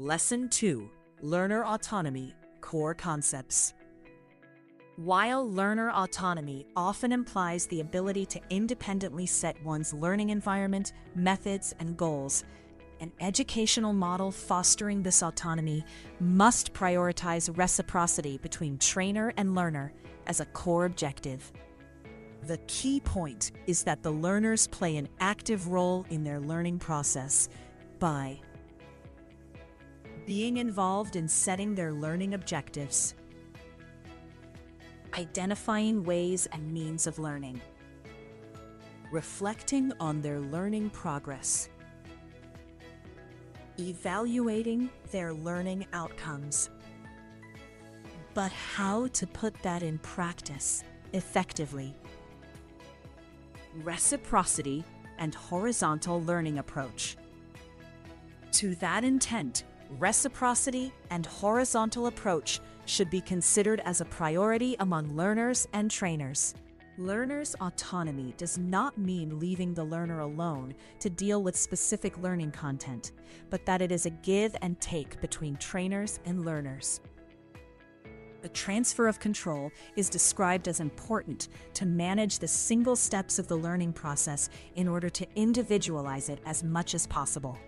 Lesson 2. Learner Autonomy, Core Concepts. While learner autonomy often implies the ability to independently set one's learning environment, methods, and goals, an educational model fostering this autonomy must prioritize reciprocity between trainer and learner as a core objective. The key point is that the learners play an active role in their learning process by being involved in setting their learning objectives, identifying ways and means of learning, reflecting on their learning progress, evaluating their learning outcomes. But how to put that in practice effectively? Reciprocity and horizontal learning approach. To that intent, reciprocity and horizontal approach should be considered as a priority among learners and trainers. Learners' autonomy does not mean leaving the learner alone to deal with specific learning content, but that it is a give and take between trainers and learners. The transfer of control is described as important to manage the single steps of the learning process in order to individualize it as much as possible.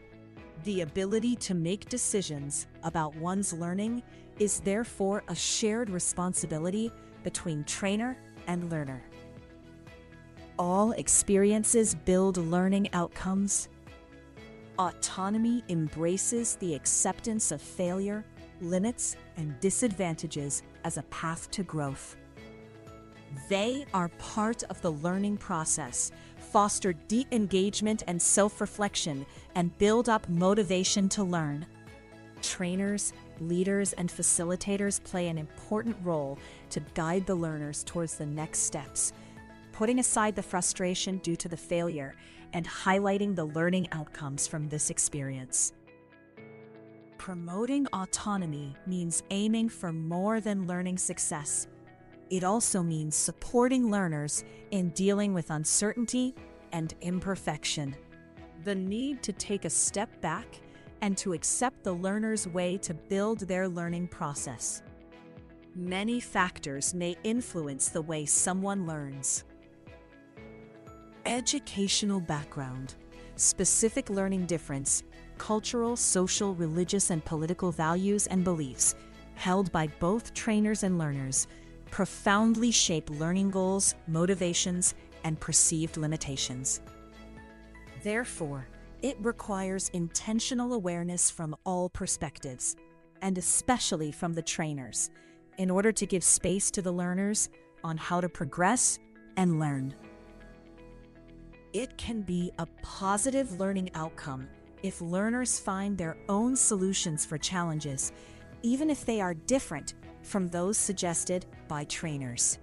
The ability to make decisions about one's learning is therefore a shared responsibility between trainer and learner. All experiences build learning outcomes. Autonomy embraces the acceptance of failure, limits, and disadvantages as a path to growth. They are part of the learning process, foster deep engagement and self-reflection, and build up motivation to learn. Trainers, leaders, and facilitators play an important role to guide the learners towards the next steps, putting aside the frustration due to the failure and highlighting the learning outcomes from this experience. Promoting autonomy means aiming for more than learning success. It also means supporting learners in dealing with uncertainty and imperfection. The need to take a step back and to accept the learner's way to build their learning process. Many factors may influence the way someone learns. Educational background, specific learning difference, cultural, social, religious, and political values and beliefs held by both trainers and learners profoundly shape learning goals, motivations, and perceived limitations. Therefore, it requires intentional awareness from all perspectives, and especially from the trainers, in order to give space to the learners on how to progress and learn. It can be a positive learning outcome if learners find their own solutions for challenges, even if they are different from those suggested by trainers.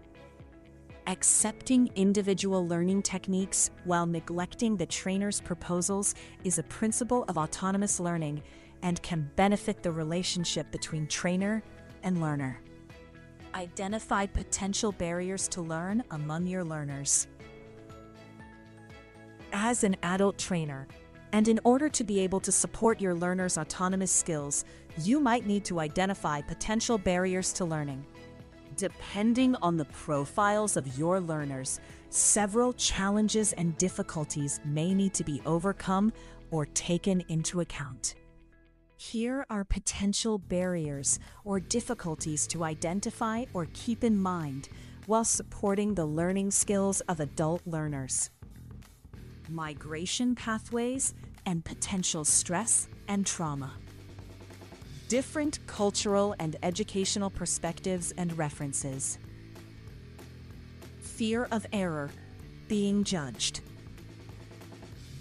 Accepting individual learning techniques while neglecting the trainer's proposals is a principle of autonomous learning and can benefit the relationship between trainer and learner. Identify potential barriers to learn among your learners. As an adult trainer, and in order to be able to support your learners' autonomous skills, you might need to identify potential barriers to learning. Depending on the profiles of your learners, several challenges and difficulties may need to be overcome or taken into account. Here are potential barriers or difficulties to identify or keep in mind while supporting the learning skills of adult learners. Migration pathways and potential stress and trauma. Different cultural and educational perspectives and references. Fear of error, being judged.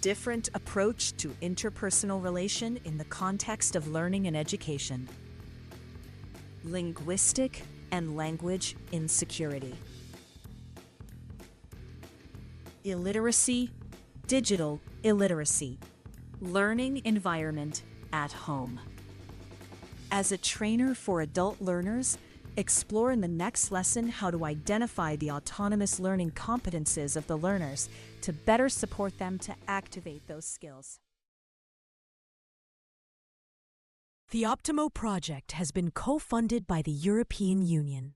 Different approach to interpersonal relation in the context of learning and education. Linguistic and language insecurity. Illiteracy, digital illiteracy. Learning environment at home. As a trainer for adult learners, explore in the next lesson how to identify the autonomous learning competences of the learners to better support them to activate those skills. The Optimo project has been co-funded by the European Union.